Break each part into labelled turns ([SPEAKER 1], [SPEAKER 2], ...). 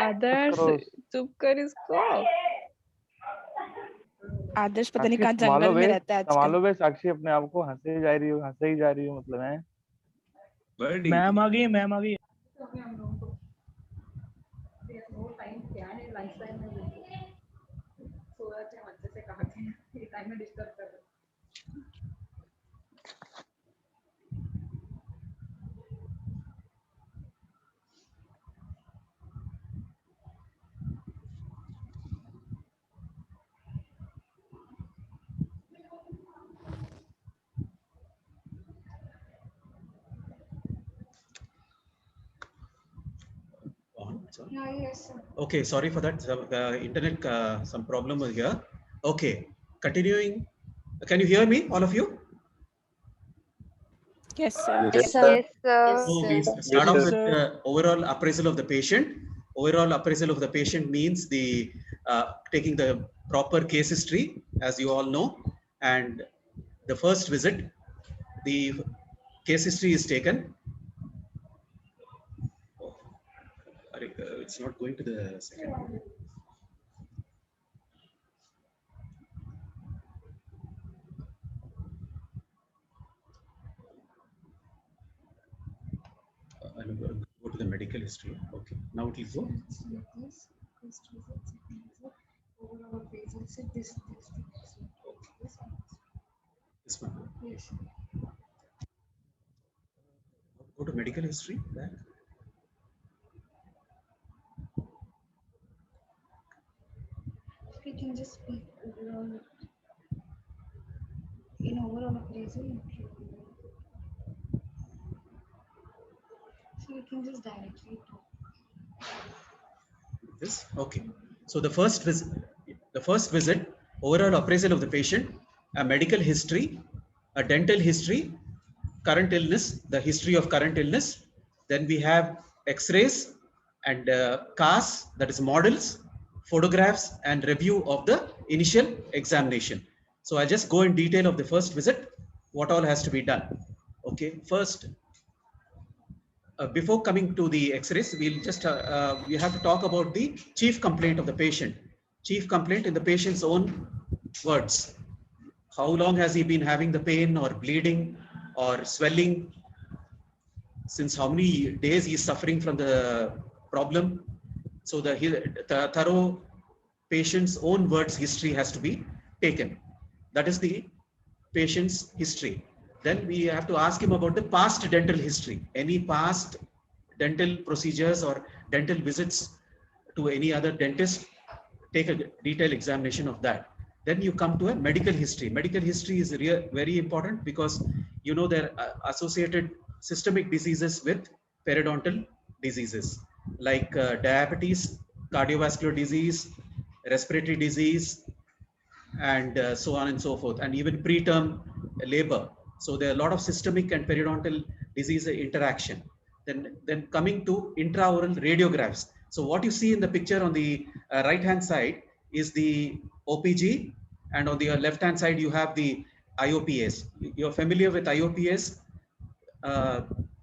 [SPEAKER 1] आदर्श
[SPEAKER 2] करो।
[SPEAKER 1] चुप कर इसको।
[SPEAKER 3] आदर्श पता नहीं
[SPEAKER 2] साक्षी
[SPEAKER 3] कहाँ
[SPEAKER 2] संभालो
[SPEAKER 3] जंगल में
[SPEAKER 2] बे,
[SPEAKER 3] रहता है आजकल।
[SPEAKER 2] संभालो बे साक्षी अपने आप को, हंसे ही जा रही हो, हंसे ही जा रही हो मतलब है।
[SPEAKER 4] मैम आ गई, मैम आ गई। Okay, sorry for that. Internet some problem over here. Okay, continuing. Can you hear me, all of you?
[SPEAKER 3] Yes, sir.
[SPEAKER 5] Yes, sir.
[SPEAKER 6] Yes, sir.
[SPEAKER 4] So we start off with the overall appraisal of the patient. Overall appraisal of the patient means the taking the proper case history, as you all know, and the first visit, the case history is taken. Oh, it's not going to the second one. I'll go to the medical history. Okay, now it will go. This one. Yes. Go to medical history. Back.
[SPEAKER 7] You can just speak overall in overall appraisal. So you can just directly talk.
[SPEAKER 4] This okay. So the first visit, overall appraisal of the patient, a medical history, a dental history, current illness, the history of current illness. Then we have X-rays and CAS, that is models, photographs, and review of the initial examination. So I'll just go in detail of the first visit, what all has to be done. Okay, first. Before coming to the X-rays, we'll just we have to talk about the chief complaint of the patient. Chief complaint in the patient's own words. How long has he been having the pain or bleeding or swelling? Since how many days he is suffering from the problem? So the thorough patient's own words history has to be taken. That is the patient's history. Then we have to ask him about the past dental history. Any past dental procedures or dental visits to any other dentist, take a detailed examination of that. Then you come to a medical history. Medical history is very important because you know there are associated systemic diseases with periodontal diseases like diabetes, cardiovascular disease, respiratory disease, and so on and so forth, and even preterm labor. So there are a lot of systemic and periodontal disease interaction. Then coming to intraoral radiographs. So what you see in the picture on the right hand side is the OPG, and on the left hand side you have the IOPS. You're familiar with IOPS.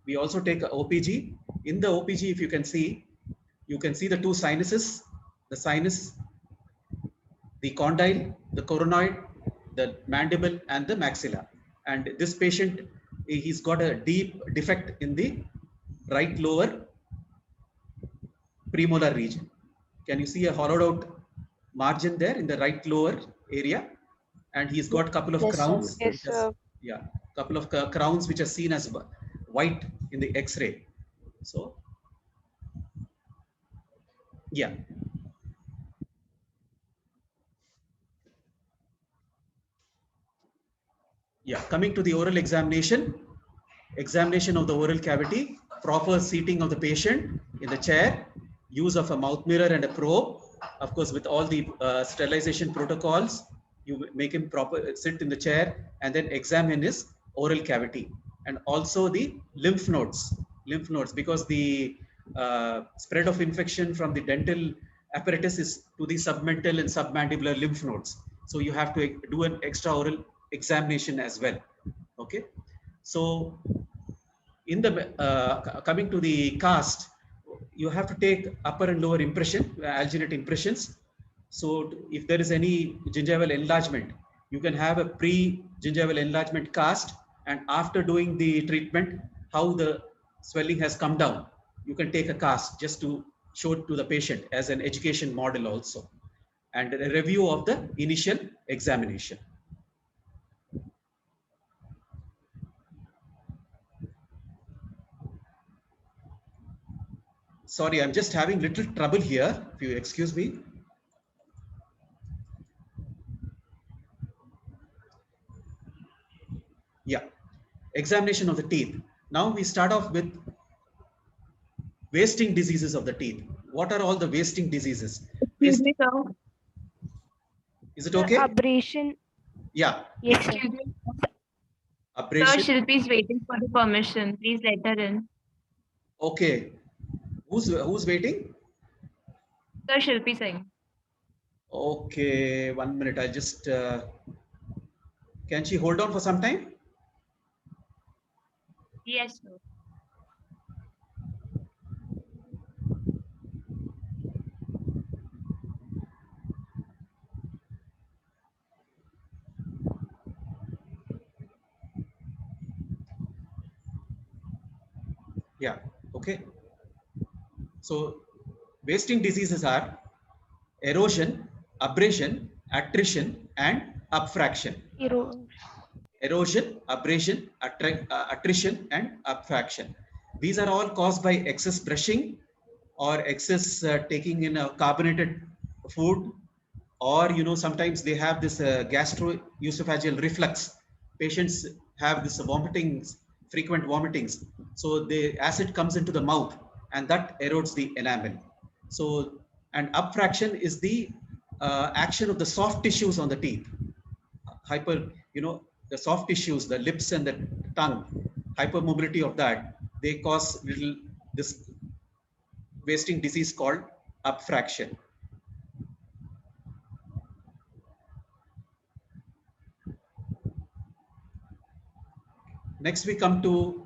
[SPEAKER 4] We also take OPG. In the OPG, if you can see the two sinuses, the sinus, the condyle, the coronoid, the mandible, and the maxilla. And this patient, he's got a deep defect in the right lower premolar region. Can you see a hollowed out margin there in the right lower area? And he's got a couple of crowns.
[SPEAKER 6] Yes, sir.
[SPEAKER 4] Yeah, couple of crowns which are seen as white in the X-ray. So, yeah. Yeah, coming to the oral examination of the oral cavity, proper seating of the patient in the chair, use of a mouth mirror and a probe, of course with all the sterilization protocols. You make him proper sit in the chair and then examine his oral cavity, and also the lymph nodes because the spread of infection from the dental apparatus is to the submental and submandibular lymph nodes. So you have to do an extra oral examination as well. Okay, so in the coming to the cast, you have to take upper and lower impression, alginate impressions. So if there is any gingival enlargement, you can have a pre-gingival enlargement cast, and after doing the treatment, how the swelling has come down, you can take a cast just to show it to the patient as an education model also, and a review of the initial examination. Sorry, I'm just having little trouble here, if you excuse me. Yeah, examination of the teeth. Now we start off with wasting diseases of the teeth. What are all the wasting diseases?
[SPEAKER 3] Excuse me, sir.
[SPEAKER 4] Is it okay?
[SPEAKER 3] Abrasion.
[SPEAKER 4] Yeah,
[SPEAKER 3] Yes, sir. Sir,
[SPEAKER 4] abrasion.
[SPEAKER 3] Shilpi is waiting for the permission. Please let her in.
[SPEAKER 4] Okay, who's waiting?
[SPEAKER 3] Sir, Shilpi Singh.
[SPEAKER 4] Okay, 1 minute. I'll just. Can she hold on for some time?
[SPEAKER 3] Yes, sir.
[SPEAKER 4] Yeah, okay. So wasting diseases are erosion, abrasion, attrition, and abfraction. Erosion, abrasion, attrition, and abfraction. These are all caused by excess brushing or excess taking in a carbonated food, or sometimes they have this gastroesophageal reflux. Patients have this frequent vomitings. So the acid comes into the mouth and that erodes the enamel. So, and abfraction is the action of the soft tissues on the teeth. The soft tissues, the lips and the tongue, hypermobility of that, they cause this wasting disease called abfraction. Next, we come to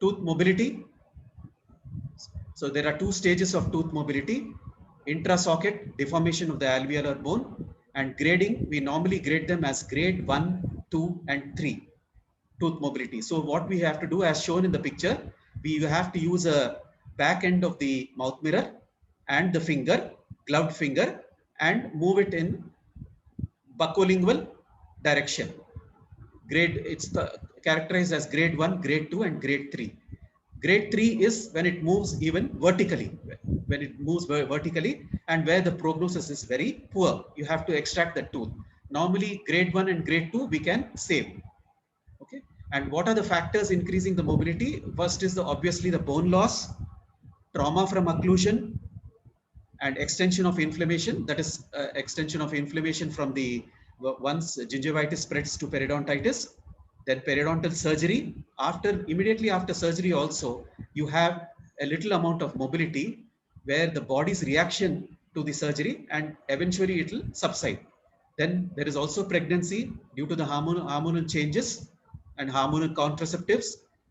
[SPEAKER 4] tooth mobility. So there are two stages of tooth mobility: intrasocket deformation of the alveolar bone, and grading. We normally grade them as grade 1, 2, and 3 tooth mobility. So what we have to do, as shown in the picture, we have to use a back end of the mouth mirror and the finger, gloved finger, and move it in buccolingual direction. It's characterized as grade 1, grade 2, and grade 3. Grade 3 is when it moves even vertically, and where the prognosis is very poor. You have to extract the tooth. Normally, grade 1 and grade 2 we can save. Okay. And what are the factors increasing the mobility? First is obviously the bone loss, trauma from occlusion, and extension of inflammation. That is extension of inflammation from once gingivitis spreads to periodontitis. Then periodontal surgery. Immediately after surgery also, you have a little amount of mobility where the body's reaction to the surgery, and eventually it will subside. Then there is also pregnancy due to the hormonal changes and hormonal contraceptives,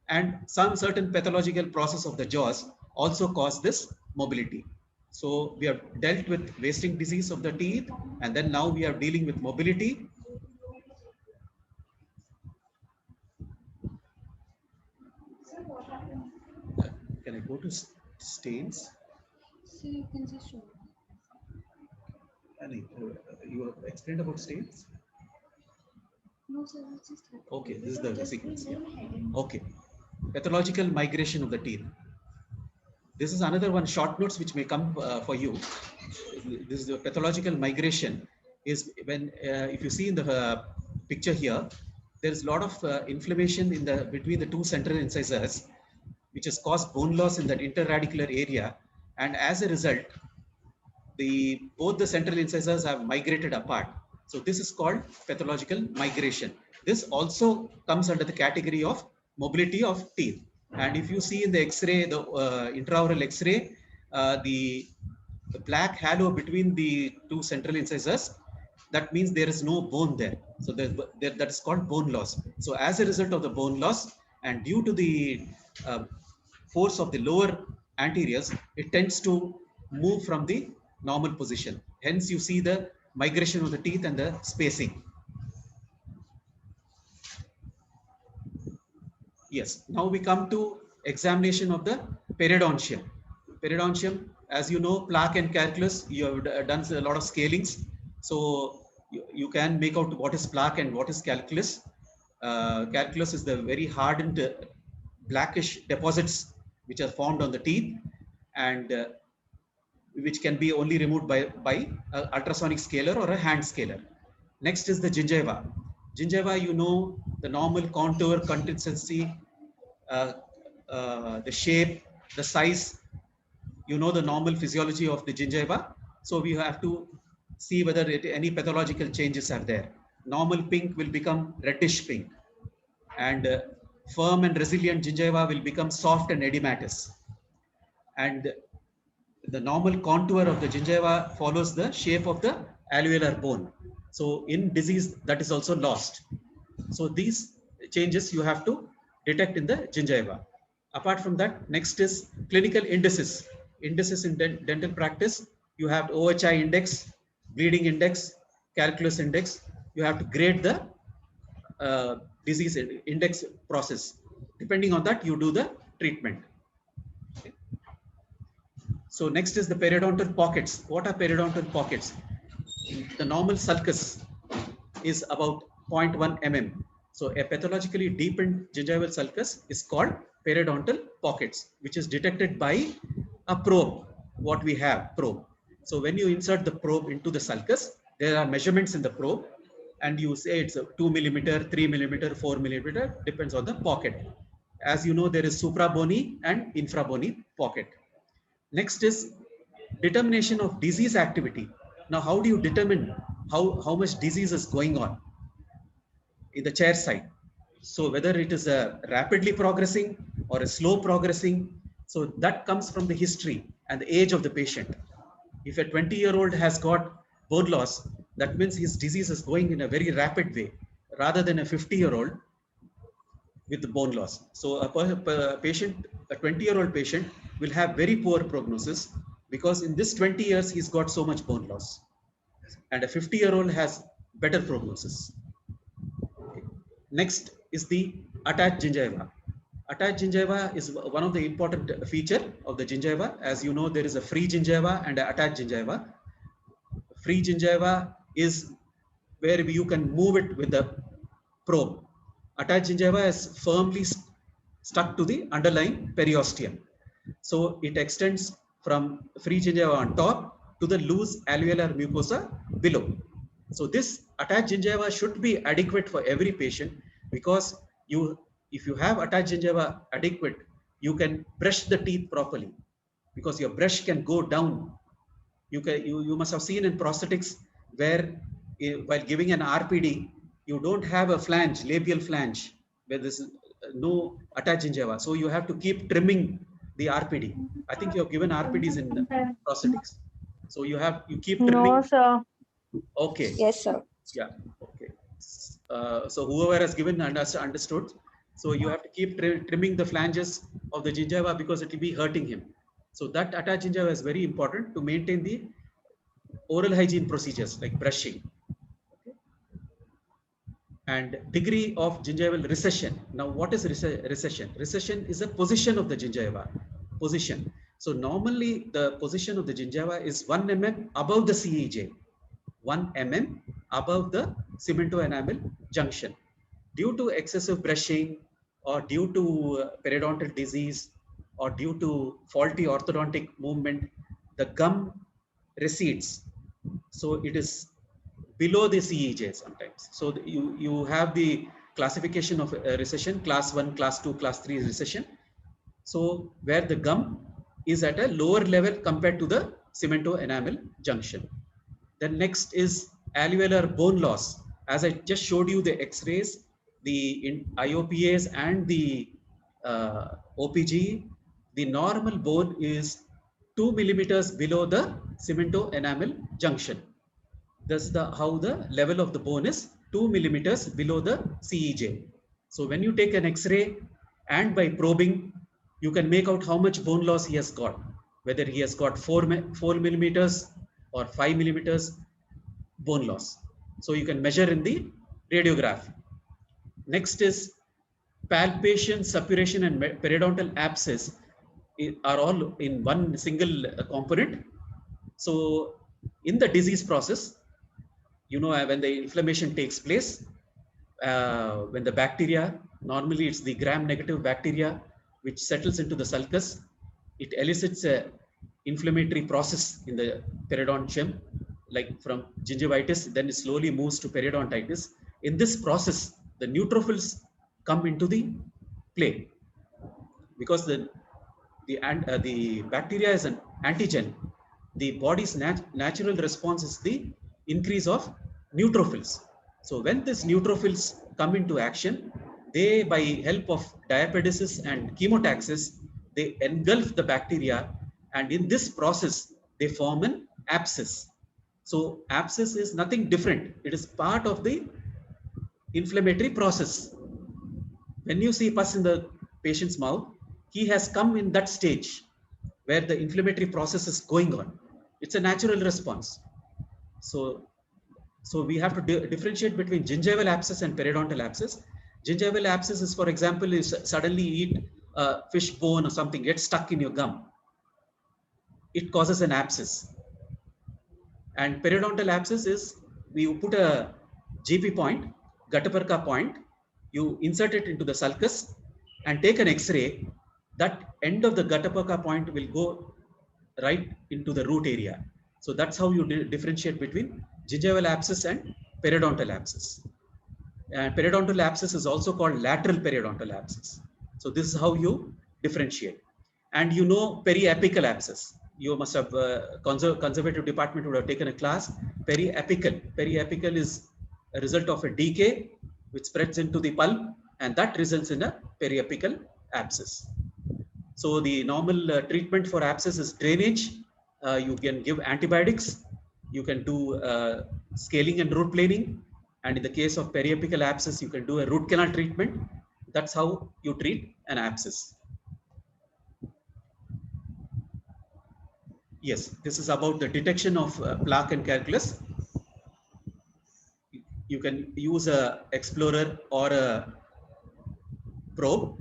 [SPEAKER 4] and some certain pathological process of the jaws also cause this mobility. So we have dealt with wasting disease of the teeth, and then now we are dealing with mobility. Can I go to stains?
[SPEAKER 7] So you can just show.
[SPEAKER 4] You have explained about stains?
[SPEAKER 7] No, sir, it's just happened.
[SPEAKER 4] Okay, this is the sequence. Yeah. Okay. Pathological migration of the teeth. This is another one short notes which may come for you. This is the pathological migration is when, if you see in the picture here, there is a lot of inflammation between the two central incisors, which has caused bone loss in that interradicular area. And as a result, both the central incisors have migrated apart. So this is called pathological migration. This also comes under the category of mobility of teeth. And if you see in the X-ray, the intraoral X-ray, the black halo between the two central incisors, that means there is no bone there. So that's called bone loss. So as a result of the bone loss and due to the force of the lower anteriors, it tends to move from the normal position. Hence you see the migration of the teeth and the spacing. Yes, now we come to examination of the periodontium. Periodontium, as you know, plaque and calculus, you have done a lot of scalings. So you can make out what is plaque and what is calculus. Calculus is the very hardened blackish deposits which are formed on the teeth and which can be only removed by ultrasonic scaler or a hand scaler. Next is the gingiva. Gingiva, you know, the normal contour, consistency, the shape, the size, you know the normal physiology of the gingiva. So we have to see whether any pathological changes are there. Normal pink will become reddish pink, and firm and resilient gingiva will become soft and edematous. And the normal contour of the gingiva follows the shape of the alveolar bone. So in disease, that is also lost. So these changes you have to detect in the gingiva. Apart from that, next is clinical indices. Indices in dental practice, you have OHI index, bleeding index, calculus index. You have to grade the disease index process. Depending on that, you do the treatment. Okay. So next is the periodontal pockets. What are periodontal pockets? The normal sulcus is about 0.1 mm. So a pathologically deepened gingival sulcus is called periodontal pockets, which is detected by a probe. What we have, probe. So when you insert the probe into the sulcus, there are measurements in the probe, and you say it's a 2 millimeter, 3 millimeter, 4 millimeter, depends on the pocket. As you know, there is suprabony and infrabony pocket. Next is determination of disease activity. Now, how do you determine how much disease is going on in the chair side? So whether it is a rapidly progressing or a slow progressing, so that comes from the history and the age of the patient. If a 20-year-old has got bone loss, that means his disease is going in a very rapid way rather than a 50-year-old with the bone loss. So a patient, a 20-year-old patient will have very poor prognosis because in this 20 years, he's got so much bone loss. And a 50-year-old has better prognosis. Okay. Next is the attached gingiva. Attached gingiva is one of the important feature of the gingiva. As you know, there is a free gingiva and an attached gingiva. Free gingiva is where you can move it with the probe. Attached gingiva is firmly stuck to the underlying periosteum. So it extends from free gingiva on top to the loose alveolar mucosa below. So this attached gingiva should be adequate for every patient because if you have attached gingiva adequate, you can brush the teeth properly because your brush can go down. You must have seen in prosthetics where while giving an RPD, you don't have a flange, labial flange, where there's no attached gingiva. So you have to keep trimming the RPD. I think you have given RPDs in prosthetics. So you keep trimming.
[SPEAKER 1] No, sir.
[SPEAKER 4] Okay.
[SPEAKER 5] Yes, sir.
[SPEAKER 4] Yeah. Okay. So whoever has given understood. So you have to keep trimming the flanges of the gingiva because it will be hurting him. So that attached gingiva is very important to maintain the oral hygiene procedures like brushing. Okay. And degree of gingival recession. Now, what is recession? Recession is a position of the gingiva. Position. So normally the position of the gingiva is 1 mm above the CEJ. 1 mm above the cemento-enamel junction. Due to excessive brushing or due to periodontal disease or due to faulty orthodontic movement, the gum recedes. So it is below the CEJ sometimes. So you have the classification of recession, class 1, class 2, class 3 recession. So where the gum is at a lower level compared to the cemento-enamel junction. Then next is alveolar bone loss. As I just showed you the X-rays, the IOPAs and the OPG, the normal bone is 2 millimeters below the cemento-enamel junction. That's how the level of the bone is 2 millimeters below the CEJ. So when you take an X-ray and by probing, you can make out how much bone loss he has got, whether he has got 4 millimeters or 5 millimeters bone loss. So you can measure in the radiograph. Next is palpation, suppuration, and periodontal abscess are all in one single component. So in the disease process, you know, when the inflammation takes place, when the bacteria, normally it's the gram-negative bacteria, which settles into the sulcus, it elicits a inflammatory process in the periodontium, like from gingivitis, then it slowly moves to periodontitis. In this process, the neutrophils come into the play because the bacteria is an antigen. The body's natural response is the increase of neutrophils. So when these neutrophils come into action, they, by help of diapedesis and chemotaxis, they engulf the bacteria, and in this process, they form an abscess. So abscess is nothing different. It is part of the inflammatory process. When you see pus in the patient's mouth, he has come in that stage where the inflammatory process is going on. It's a natural response. So we have to differentiate between gingival abscess and periodontal abscess. Gingival abscess is, for example, you suddenly eat a fish bone or something, gets stuck in your gum. It causes an abscess. And periodontal abscess is, we put a GP point, Gattaparka point, you insert it into the sulcus and take an X-ray. That end of the Gattaparka point will go right into the root area. So that's how you differentiate between gingival abscess and periodontal abscess. And periodontal abscess is also called lateral periodontal abscess. So this is how you differentiate. And you know periapical abscess. You must have, conservative department would have taken a class. Periapical. Periapical is a result of a decay which spreads into the pulp, and that results in a periapical abscess. So the normal treatment for abscess is drainage. You can give antibiotics. You can do scaling and root planing. And in the case of periapical abscess, you can do a root canal treatment. That's how you treat an abscess. Yes, this is about the detection of plaque and calculus. You can use a explorer or a probe.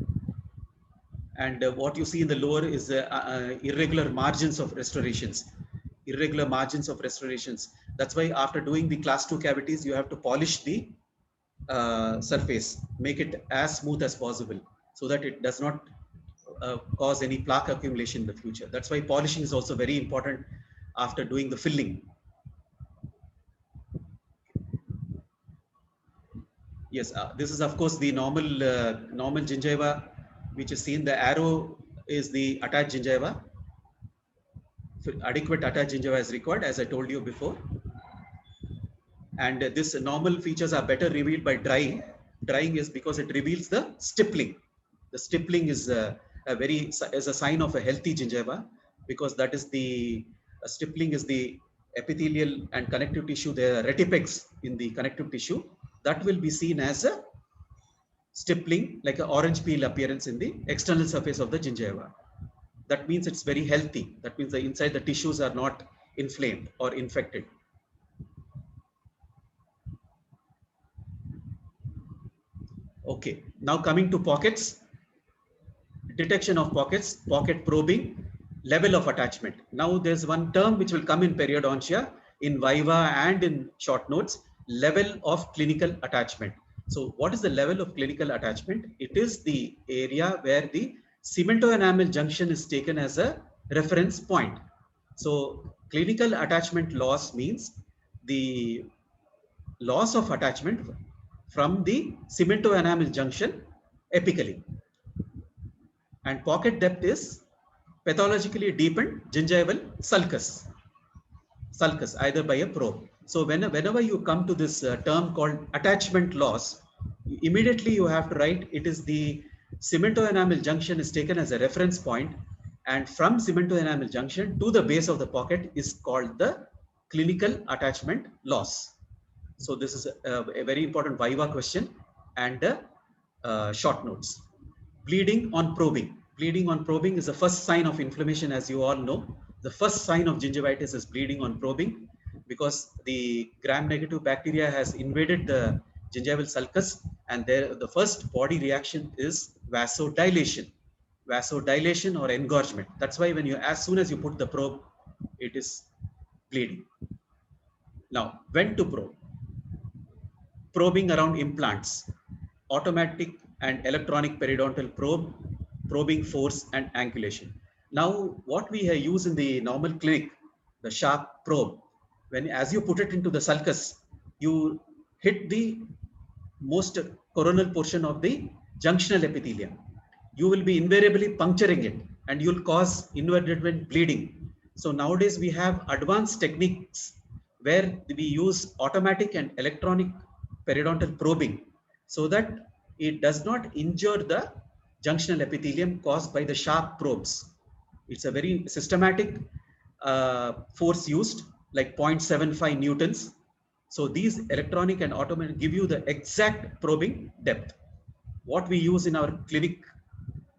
[SPEAKER 4] And what you see in the lower is irregular margins of restorations. Irregular margins of restorations. That's why after doing the class 2 cavities, you have to polish the surface, make it as smooth as possible so that it does not cause any plaque accumulation in the future. That's why polishing is also very important after doing the filling. Yes, this is of course the normal gingiva, which is seen. The arrow is the attached gingiva. Adequate attached gingiva is required, as I told you before. And this normal features are better revealed by drying. Drying is because it reveals the stippling. The stippling is a sign of a healthy gingiva, because that is the stippling is the epithelial and connective tissue, the retipex in the connective tissue, that will be seen as a stippling, like an orange peel appearance in the external surface of the gingiva. That means it's very healthy. That means the inside the tissues are not inflamed or infected. Okay, now coming to pockets. Detection of pockets, pocket probing, level of attachment. Now there's one term which will come in periodontia, in viva and in short notes, level of clinical attachment. So what is the level of clinical attachment? It is the area where the cemento-enamel junction is taken as a reference point. So clinical attachment loss means the loss of attachment from the cemento-enamel junction apically. And pocket depth is pathologically deepened gingival sulcus, either by a probe. So whenever you come to this term called attachment loss, immediately you have to write it is the cemento-enamel junction is taken as a reference point, and from cemento-enamel junction to the base of the pocket is called the clinical attachment loss. So this is a very important Viva question and short notes. Bleeding on probing. Bleeding on probing is the first sign of inflammation, as you all know. The first sign of gingivitis is bleeding on probing because the gram-negative bacteria has invaded the gingival sulcus, and there the first body reaction is vasodilation. Vasodilation or engorgement. That's why when you, as soon as you put the probe, it is bleeding. Now, when to probe? Probing around implants, automatic and electronic periodontal probe, probing force and angulation. Now, what we use in the normal clinic, the sharp probe, when as you put it into the sulcus, you hit the most coronal portion of the junctional epithelium. You will be invariably puncturing it and you'll cause inward bleeding. So nowadays we have advanced techniques where we use automatic and electronic periodontal probing so that it does not injure the junctional epithelium caused by the sharp probes. It's a very systematic force used, like 0.75 newtons. So these electronic and automatic give you the exact probing depth. What we use in our clinic,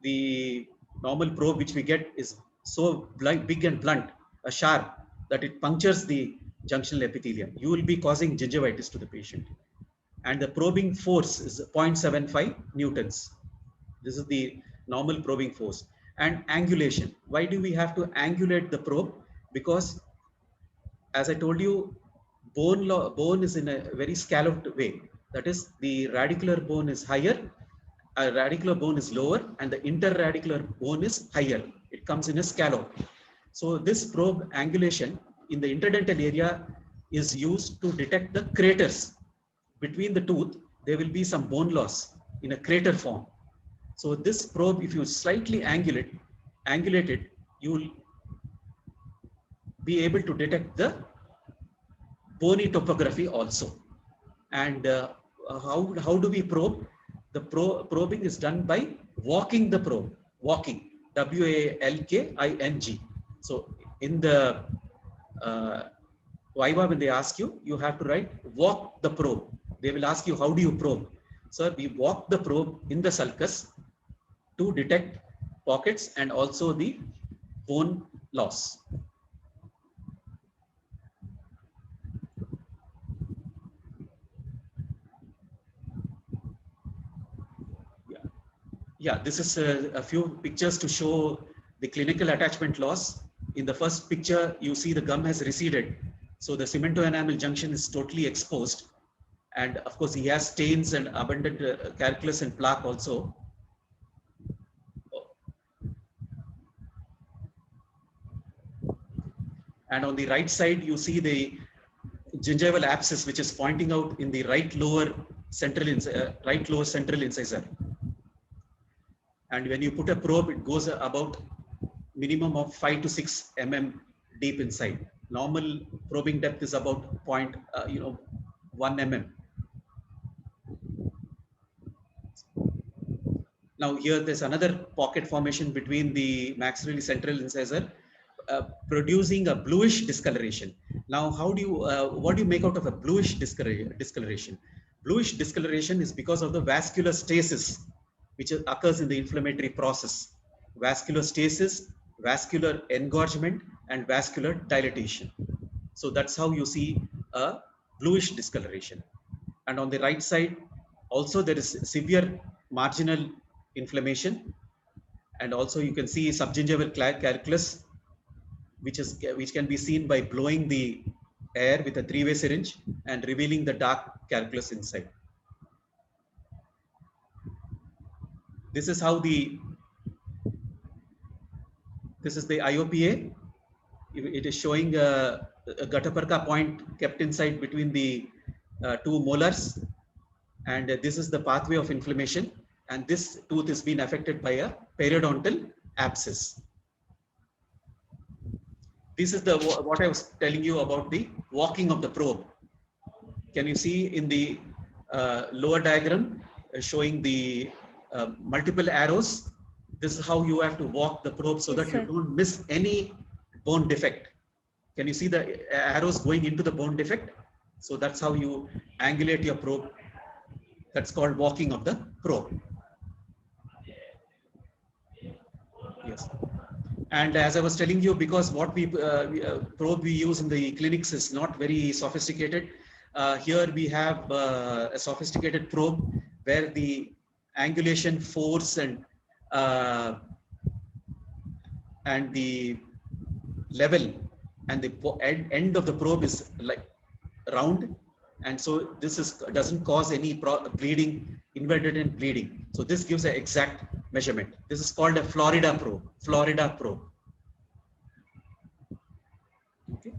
[SPEAKER 4] the normal probe which we get is so big and blunt, sharp, that it punctures the junctional epithelium. You will be causing gingivitis to the patient. And the probing force is 0.75 newtons. This is the normal probing force. And angulation. Why do we have to angulate the probe? Because, as I told you, bone is in a very scalloped way. That is, the radicular bone is higher, a radicular bone is lower, and the interradicular bone is higher. It comes in a scallop. So this probe angulation in the interdental area is used to detect the craters. Between the tooth, there will be some bone loss in a crater form. So this probe, if you slightly angulate it, you will be able to detect the bony topography also. And how do we probe? The probing is done by walking the probe, walking, W-A-L-K-I-N-G. So in the Viva, when they ask you, you have to write walk the probe. They will ask you, how do you probe? So we walk the probe in the sulcus to detect pockets and also the bone loss. Yeah, this is a few pictures to show the clinical attachment loss. In the first picture, you see the gum has receded. So the cemento-enamel junction is totally exposed. And of course, he has stains and abundant calculus and plaque also. And on the right side, you see the gingival abscess, which is pointing out in the right lower central incisor. And when you put a probe, it goes about minimum of 5 to 6 mm deep inside. Normal probing depth is about 1 mm. Now here there's another pocket formation between the maxillary central incisor, producing a bluish discoloration. Now, what do you make out of a bluish discoloration? Bluish discoloration is because of the vascular stasis, which occurs in the inflammatory process. Vascular stasis, vascular engorgement, and vascular dilatation. So that's how you see a bluish discoloration. And on the right side, also there is severe marginal inflammation. And also you can see subgingival calculus, which can be seen by blowing the air with a 3-way syringe and revealing the dark calculus inside. This is the IOPA. It is showing a Gattaparka point kept inside between the 2 molars. And this is the pathway of inflammation. And this tooth is being affected by a periodontal abscess. This is what I was telling you about the walking of the probe. Can you see in the lower diagram showing the multiple arrows? This is how you have to walk the probe so that you don't miss any bone defect. Can you see the arrows going into the bone defect? So that's how you angulate your probe. That's called walking of the probe. Yes. And as I was telling you, because what probe we use in the clinics is not very sophisticated. Here we have a sophisticated probe where the angulation force and the level and the end of the probe is like round, and so this doesn't cause any bleeding, inadvertent bleeding. So this gives an exact measurement. This is called a Florida probe. Florida probe. Okay.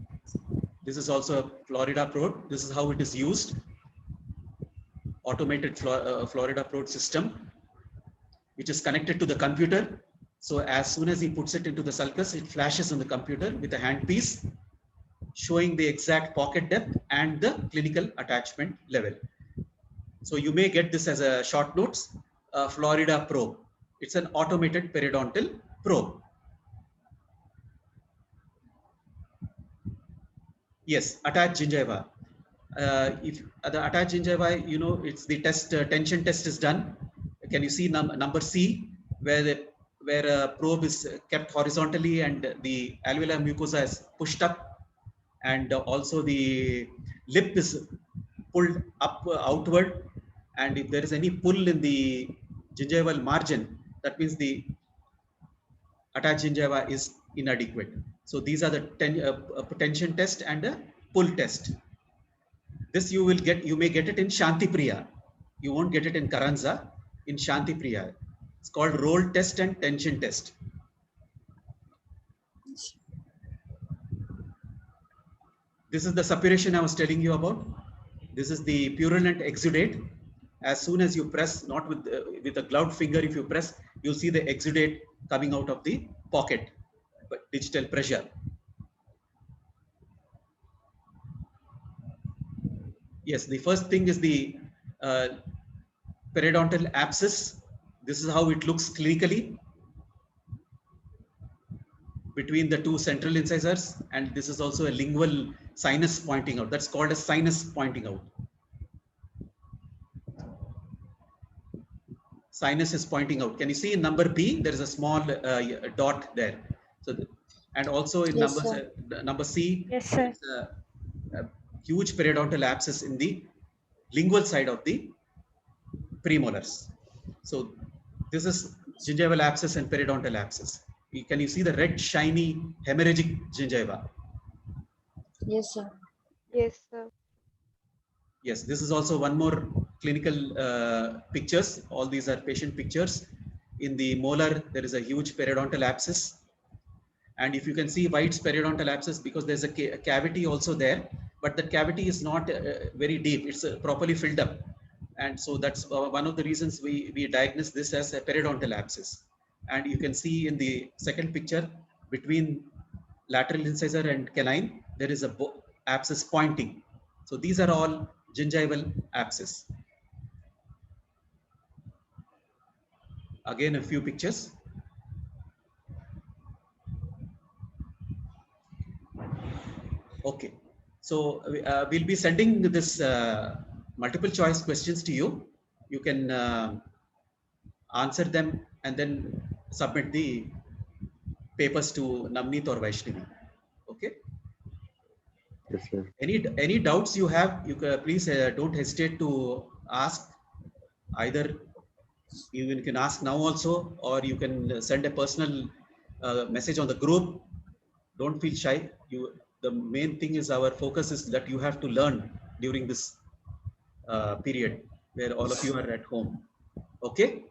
[SPEAKER 4] This is also a Florida probe. This is how it is used. Automated Florida probe system, which is connected to the computer. So as soon as he puts it into the sulcus, it flashes on the computer with a handpiece showing the exact pocket depth and the clinical attachment level. So you may get this as a short notes, Florida probe. It's an automated periodontal probe. Yes, attached gingiva. If the attached gingiva, you know, it's the test, tension test is done. Can you see number C, where a probe is kept horizontally and the alveolar mucosa is pushed up, and also the lip is pulled up outward, and if there is any pull in the gingival margin, that means the attached gingiva is inadequate. So these are the tension test and a pull test. This you may get it in Shantipriya. You won't get it in Karanza. In Shantipriya, it's called roll test and tension test. This is the suppuration I was telling you about. This is the purulent exudate. As soon as you press, not with a gloved finger, if you press, you'll see the exudate coming out of the pocket, digital pressure. Yes, the first thing is the periodontal abscess. This is how it looks clinically between the two central incisors, and this is also a lingual sinus pointing out. That's called a sinus pointing out. Sinus is pointing out. Can you see in number B? There is a small dot there. So, and also in number C,
[SPEAKER 1] Yes, sir.
[SPEAKER 4] a huge periodontal abscess in the lingual side of the premolars. So this is gingival abscess and periodontal abscess. Can you see the red, shiny, hemorrhagic gingiva?
[SPEAKER 7] Yes, sir.
[SPEAKER 1] Yes, sir.
[SPEAKER 4] Yes, this is also one more clinical pictures. All these are patient pictures. In the molar, there is a huge periodontal abscess. And if you can see why it's periodontal abscess, because there's a cavity also there, but the cavity is not very deep. It's properly filled up. And so that's one of the reasons we diagnose this as a periodontal abscess. And you can see in the second picture, between lateral incisor and canine, there is a abscess pointing. So these are all gingival abscess. Again, a few pictures. Okay, so we'll be sending this multiple choice questions to you. You can answer them and then submit the papers to Navneet or Vaishnavi. Okay.
[SPEAKER 5] Yes, sir.
[SPEAKER 4] Any doubts you have, you can, please don't hesitate to ask. Either you can ask now also, or you can send a personal message on the group. Don't feel shy. The main thing is our focus is that you have to learn during this period where all of you are at home. Okay.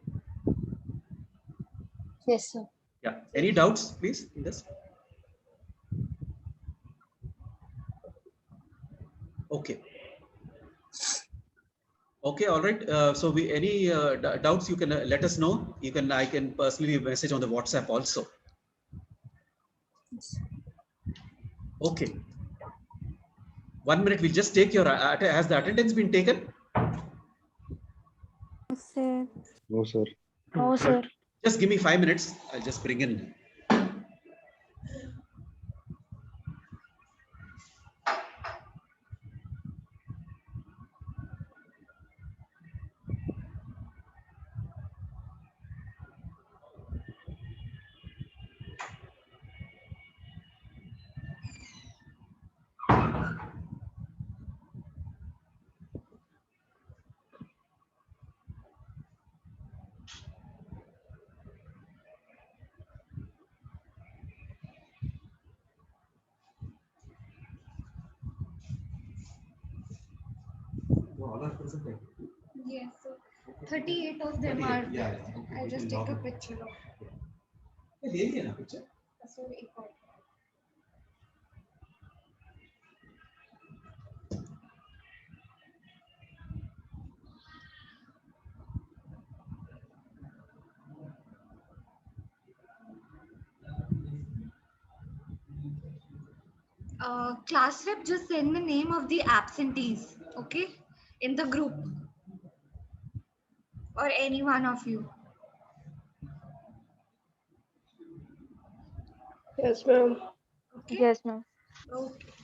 [SPEAKER 7] Yes, sir.
[SPEAKER 4] Yeah. Any doubts, please, in this? Okay. Okay. All right. So any doubts, you can let us know. I can personally message on the WhatsApp also. Okay. 1 minute. We'll just take your. Has the attendance been taken?
[SPEAKER 1] Sir.
[SPEAKER 5] No, sir.
[SPEAKER 1] Oh, sir.
[SPEAKER 4] Just give me 5 minutes. I'll just bring in.
[SPEAKER 6] Yes, so 38 of them are there. I'll just take a picture of so एक और. Class rep, just send the name of the absentees, okay, in the group, or any one of you.
[SPEAKER 1] Yes, ma'am.
[SPEAKER 6] Okay.
[SPEAKER 1] Yes, ma'am.
[SPEAKER 6] Okay.